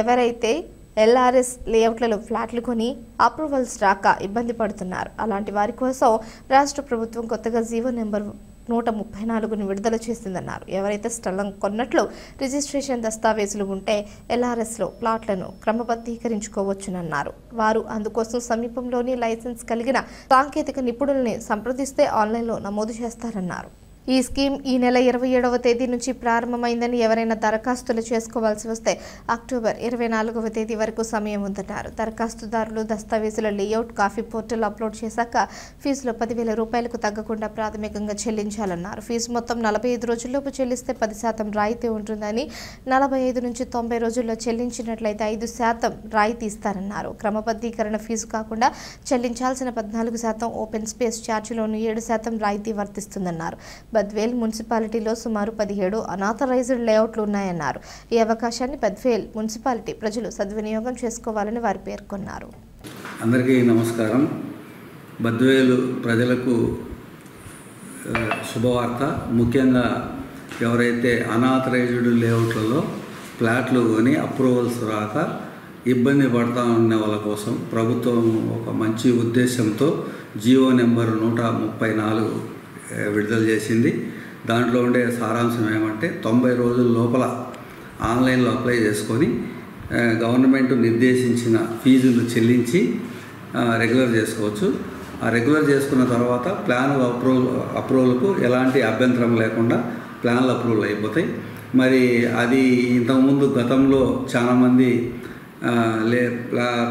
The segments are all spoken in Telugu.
ఎవరైతే ఎల్ఆర్ఎస్ లేఅవుట్లలో ఫ్లాట్లు కొని అప్రూవల్స్ రాక ఇబ్బంది పడుతున్నారు. అలాంటి వారి కోసం రాష్ట్ర ప్రభుత్వం కొత్తగా జీవో నెంబర్ 134ను విడుదల చేసిందన్నారు. ఎవరైతే స్థలం కొన్నట్లు రిజిస్ట్రేషన్ దస్తావేజులు ఉంటే ఎల్ఆర్ఎస్లో ప్లాట్లను క్రమబద్ధీకరించుకోవచ్చునన్నారు. వారు అందుకోసం సమీపంలోని లైసెన్స్ కలిగిన సాంకేతిక నిపుణుల్ని సంప్రదిస్తే ఆన్లైన్లో నమోదు చేస్తారన్నారు. ఈ స్కీమ్ ఈ నెల 27వ తేదీ నుంచి ప్రారంభమైందని, ఎవరైనా దరఖాస్తులు చేసుకోవాల్సి వస్తే అక్టోబర్ 24వ తేదీ వరకు సమయం ఉందన్నారు. దరఖాస్తుదారులు దస్తావేజుల లేఅవుట్ కాపీ పోర్టల్ అప్లోడ్ చేశాక ఫీజులో 10,000 రూపాయలకు తగ్గకుండా ప్రాథమికంగా చెల్లించాలన్నారు. ఫీజు మొత్తం 45 రోజుల్లోపు చెల్లిస్తే 10% రాయితీ ఉంటుందని, 45 నుంచి 90 రోజుల్లో చెల్లించినట్లయితే 5% రాయితీ ఇస్తారన్నారు. క్రమబద్ధీకరణ ఫీజు కాకుండా చెల్లించాల్సిన 14% ఓపెన్ స్పేస్ ఛార్జీలోనూ 7% రాయితీ వర్తిస్తుందన్నారు. బద్వేల్ మున్సిపాలిటీలో సుమారు 17 అనాథరైజ్డ్ లేఅవుట్లు ఉన్నాయన్నారు. ఈ అవకాశాన్ని బద్వేల్ మున్సిపాలిటీ ప్రజలు సద్వినియోగం చేసుకోవాలని వారు పేర్కొన్నారు. అందరికీ నమస్కారం. బద్వేల్ ప్రజలకు శుభవార్త. ముఖ్యంగా ఎవరైతే అనాథరైజ్డ్ లేఅవుట్లలో ఫ్లాట్లు కొని అప్రూవల్స్ రాక ఇబ్బంది పడుతూ ఉన్న వాళ్ళ కోసం ప్రభుత్వం ఒక మంచి ఉద్దేశంతో జీవో నెంబర్ 134 విడుదల చేసింది. దాంట్లో ఉండే సారాంశం ఏమంటే 90 రోజుల లోపల ఆన్లైన్లో అప్లై చేసుకొని గవర్నమెంట్ నిర్దేశించిన ఫీజులు చెల్లించి రెగ్యులర్ చేసుకోవచ్చు. ఆ రెగ్యులర్ చేసుకున్న తర్వాత ప్లాన్ అప్రూవల్కు ఎలాంటి అభ్యంతరం లేకుండా ప్లాన్లు అప్రూవల్ అయిపోతాయి. మరి అది ఇంతకుముందు గతంలో చాలామంది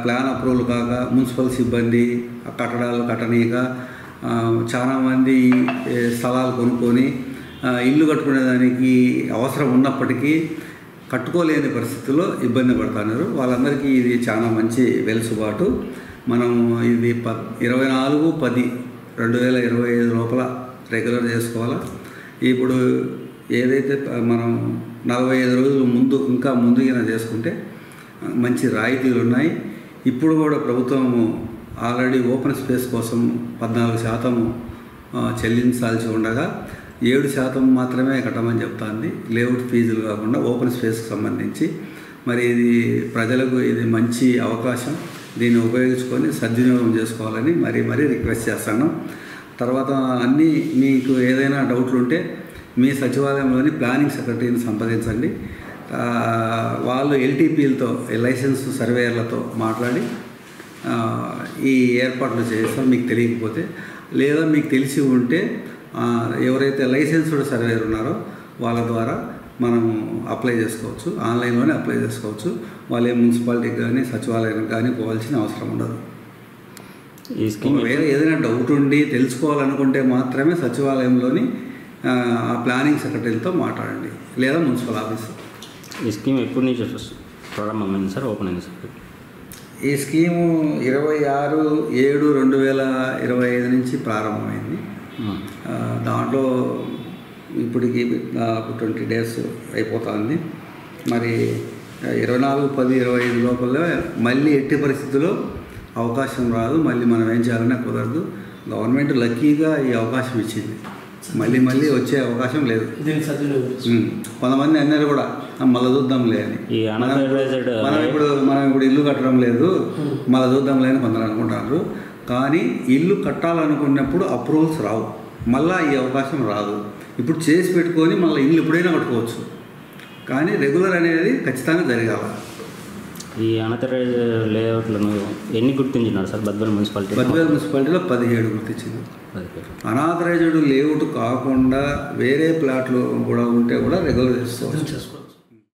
ప్లాన్ అప్రూవల్ కాక మున్సిపల్ సిబ్బంది కట్టడాలు కట్టనీయక చాలామంది స్థలాలు కొనుక్కొని ఇల్లు కట్టుకునేదానికి అవసరం ఉన్నప్పటికీ కట్టుకోలేని పరిస్థితుల్లో ఇబ్బంది పడుతున్నారు. వాళ్ళందరికీ ఇది చాలా మంచి వెలుసుబాటు. మనం ఇది 24/10/2025 లోపల రెగ్యులర్ చేసుకోవాలా. ఇప్పుడు ఏదైతే మనం 45 రోజులు ఇంకా ముందుగా చేసుకుంటే మంచి రాయితీలు ఉన్నాయి. ఇప్పుడు కూడా ప్రభుత్వము ఆల్రెడీ ఓపెన్ స్పేస్ కోసం 14% చెల్లించాల్సి ఉండగా 7% మాత్రమే కట్టమని చెప్తాంది. లేఅవుట్ ఫీజులు కాకుండా ఓపెన్ స్పేస్కి సంబంధించి. మరి ఇది ప్రజలకు ఇది మంచి అవకాశం. దీన్ని ఉపయోగించుకొని సద్వినియోగం చేసుకోవాలని మరీ రిక్వెస్ట్ చేస్తాను. తర్వాత అన్నీ మీకు ఏదైనా డౌట్లు ఉంటే మీ సచివాలయంలోని ప్లానింగ్ సెక్రటరీని సంప్రదించండి. వాళ్ళు ఎల్టీపీలతో లైసెన్స్ సర్వేయర్లతో మాట్లాడి ఈ ఏర్పాట్లు చేస్తాం. మీకు తెలియకపోతే లేదా మీకు తెలిసి ఉంటే ఎవరైతే లైసెన్స్డ్ సర్వేయర్ ఉన్నారో వాళ్ళ ద్వారా మనం అప్లై చేసుకోవచ్చు. ఆన్లైన్లోనే అప్లై చేసుకోవచ్చు. వాళ్ళే మున్సిపాలిటీకి కానీ సచివాలయానికి కానీ పోవాల్సిన అవసరం ఉండదు. ఈ స్కీమ్ వేరే ఏదైనా డౌట్ ఉండి తెలుసుకోవాలనుకుంటే మాత్రమే సచివాలయంలోని ఆ ప్లానింగ్ సెక్రటరీలతో మాట్లాడండి లేదా మున్సిపల్ ఆఫీస్. ఈ స్కీమ్ ఎప్పటి నుంచి ప్రారంభమైంది సార్? ఓపెన్ అయింది సార్? ఈ స్కీము 26/7/2025 నుంచి ప్రారంభమైంది. దాంట్లో ఇప్పటికి 20 డేస్ అయిపోతుంది. మరి 24/10/25 లోపల మళ్ళీ ఎట్టి పరిస్థితుల్లో అవకాశం రాదు. మళ్ళీ మనం ఏం చేయాలన్నా కుదరదు. గవర్నమెంట్ లక్కీగా ఈ అవకాశం ఇచ్చింది. మళ్ళీ వచ్చే అవకాశం లేదు. కొంతమంది అన్నారు కూడా మళ్ళీ చూద్దాంలే అని. మనం ఇప్పుడు ఇల్లు కట్టడం లేదు, మళ్ళీ చూద్దాంలే అని కొందరు అనుకుంటారు. కానీ ఇల్లు కట్టాలనుకున్నప్పుడు అప్రూవల్స్ రావు. మళ్ళీ ఈ అవకాశం రాదు. ఇప్పుడు చేసి పెట్టుకొని మళ్ళీ ఇల్లు ఎప్పుడైనా కట్టుకోవచ్చు. కానీ రెగ్యులర్ అనేది ఖచ్చితంగా జరగాలి. ఈ అనాథరైజ్ లేఅవుట్లను ఎన్ని గుర్తించినారు సార్ బద్వేల్ మున్సిపాలిటీ? బద్వేల్ మున్సిపాలిటీలో 17 గుర్తించింది. అనాథరైజ్డ్ లేఅవుట్ కాకుండా వేరే ప్లాట్లు కూడా ఉంటే కూడా రెగ్యులర్ చేసుకోవచ్చు.